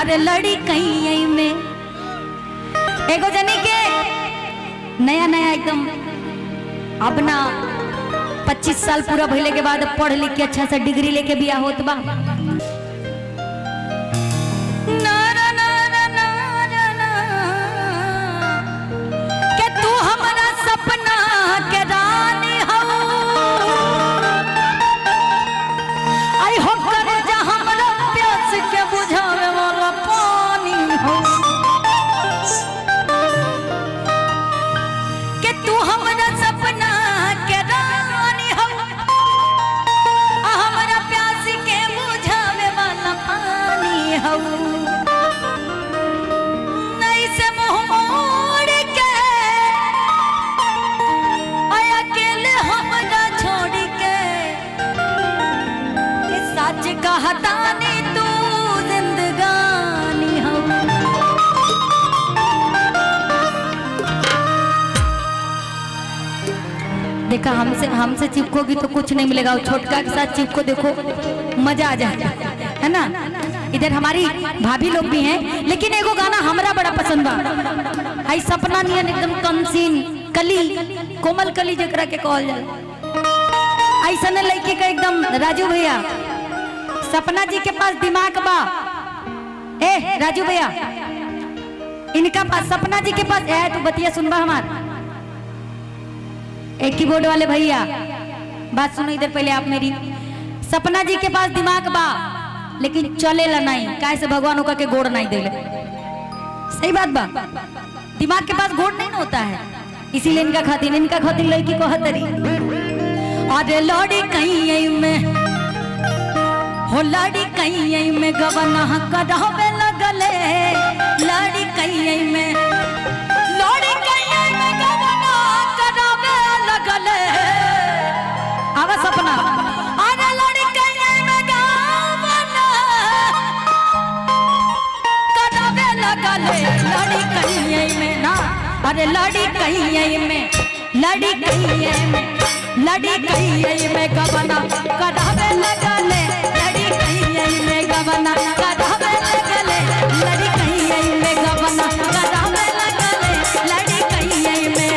अरे लड़ी कहीं में एगो जनी के नया नया एकदम अपना 25 साल पूरा भइले के बाद पढ़ लिख के अच्छा सा डिग्री लेके बिया होत बा। के तू हमारा सपना के रानी हो, आई हो कर जा हमरा प्यास के बुझावे वाला पानी हो। के तू हमारा सपना के रानी हो, हमारा प्यास के बुझावे वाला पानी हो। नहीं से मुंह मोड़ के अकेले हमरा छोड़ के, सच कहता नहीं तू जिंदगानी हो। देखा हमसे चिपकोगी तो कुछ नहीं मिलेगा, और छोटका के साथ चिपको देखो मजा आ जाएगा, है ना। इधर हमारी भाभी लोग भी हैं, लेकिन एगो गाना हमरा बड़ा पसंद बा। आई सपना नियन एकदम कमसीन कली कोमल कली जकरा के कहल जाला, ऐसा न लड़के का एकदम राजू भैया सपना जी के पास दिमाग बा। ए राजू भैया इनका पास सपना जी के पास है, तू बतिया सुनबा हमार। एक कीबोर्ड वाले भैया बात सुनो इधर पहले आप मेरी। सपना जी के पास दिमाग बा लेकिन चलेला नहीं, काहे से भगवान होकर के गोड़ नहीं देले। सही बात बा, दिमाग के पास गोड़ नहीं ना होता है, इसीलिए इनका खातिर लड़की को हतरी। अरे लड़ी कहीं में हो, लड़ी कहीं में गवना करावे लगले, लड़ी कहीं में आवा सपना। अरे लड़ी कहीं में गावना करावे लगले, लड़ी कहीं में ना। अरे लड़ी कहीं में गवना करावे लगले, लड़ी कहीं में गवना करावे लगले, लड़ी कहीं में गवना करावे लगले, लड़ी कहीं में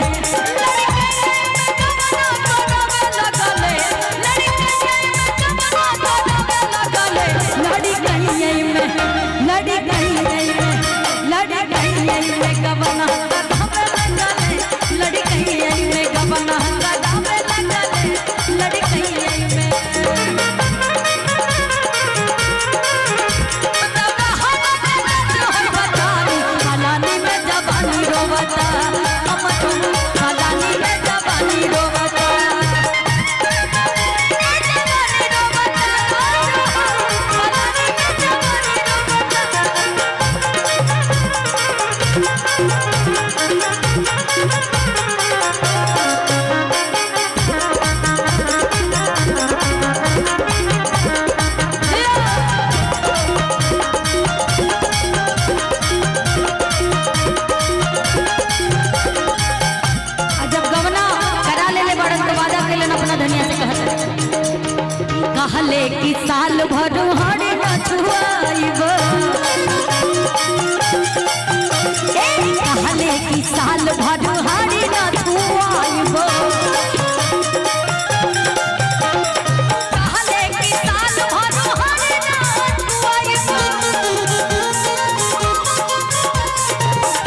कहले कि साल भर हरे न छुआइब, कहले कि साल भर हरे न छुआइब, कहले कि साल भर हरे न छुआइब,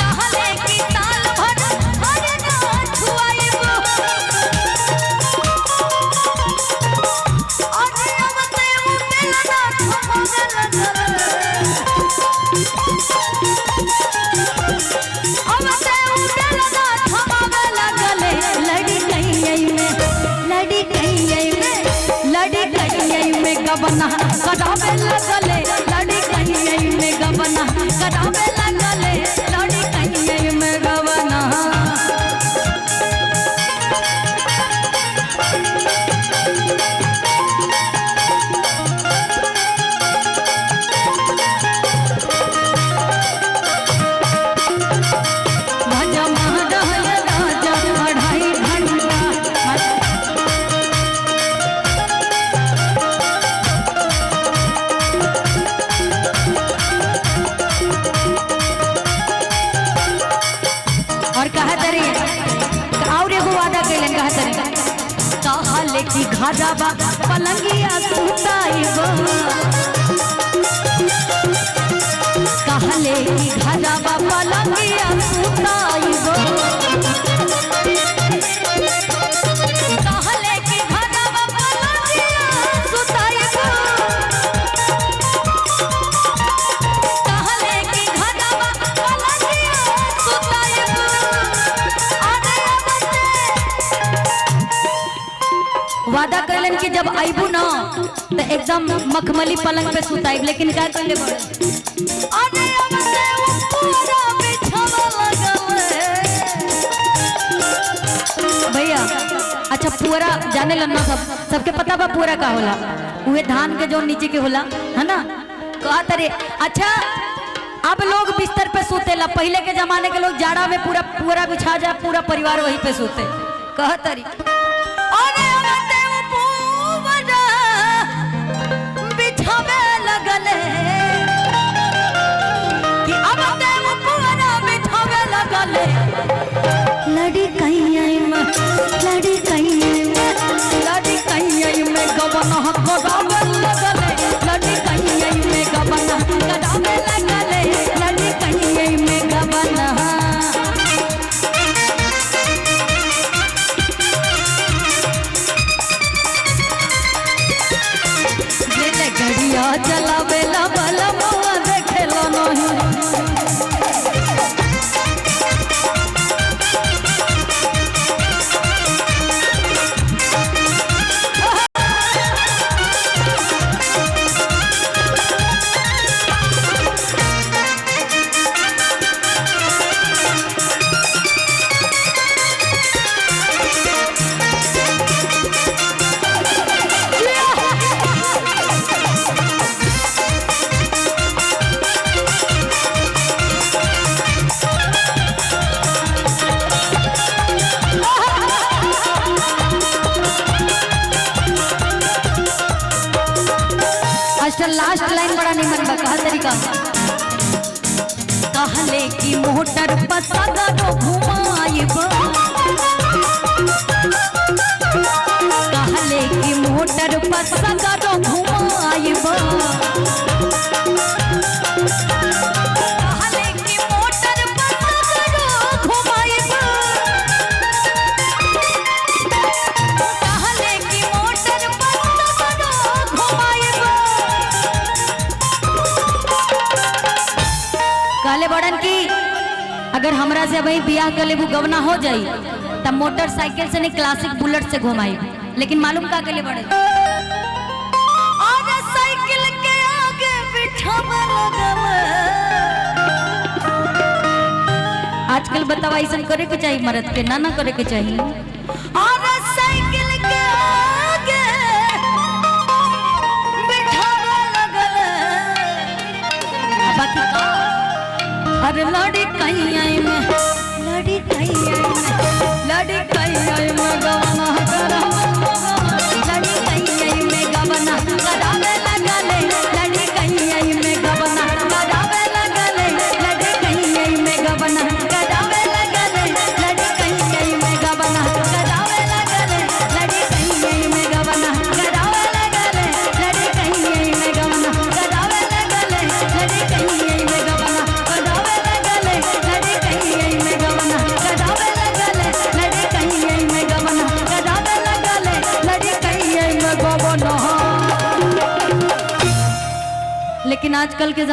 कहले कि साल भर हरे न छुआइब। अब घरवा पलंगिया सुताइबो कहले कि घरवा पलंगिया सुताइबो कहले कि घरवा पलंगिया सुताइबो कहले कि घरवा पलंगिया सुताइबो वादा करलन कि जब आइबू ना तो एकदम मखमली पलंग पे सुताइब लेकिन क्या करले बड़े अरे अब से पूरा बिछावा लगल भैया। अच्छा पूरा जाने लन ना सबके पता बा पूरा का होला उहे धान के जो नीचे के होला है ना कहा तरे। अच्छा अब लोग बिस्तर पे सोतेला पहले के जमाने के लोग जाड़ा में पूरा बिछा जा पूरा परिवार वहीं पे सोते कहा तरी बिछावे लगले कि अब पूरा बिछावे लगले लड़ी कहीं में गबना करावे लगले लड़ी कहीं में गबना करावे लगले लड़ी कहीं में गबना गड़िया चलावेला भला मौआ देखेला नहीं लास्ट लाइन बड़ा निमन बा कहा तरीका कहले कि मोटर पसगरो घुमाइबो कहले कि मोटर पसगरो घुमाइबो कहले कि मोटर पसगरो घुमाइबो कहले कि मोटर पसगरो घुमाइबो कहले बड़न की अगर हमरा से वही बियाह कर लेबू गवना हो जाई तब मोटरसाइकिल से नहीं क्लासिक बुलेट से घुमाई लेकिन मालूम का के लिए बड़े और साइकिल के आगे बिठावा लगल आजकल बतावा ऐसा करे के चाहिए मर्द के ना करे के चाहिए और साइकिल के आगे बिठावा लगल बाकी का अरे लड़ी कहीं में गवना लड़ी कहीं में गवना करावे लगले लड़ी कहीं में गवना करावे लगले लड़ी कहीं में गवना करावे लगले लड़ी कहीं में गवना करावे लगले लड़ी कहीं में गवना करावे लगले लड़ी कहीं में गवना करावे लगले लड़ी कहीं में गवना करावे लगले लड़ी कहीं में गवना करावे लगले लड़ी कहीं में गवना करावे लगले लड़ी कहीं में गवना। लेकिन आजकल के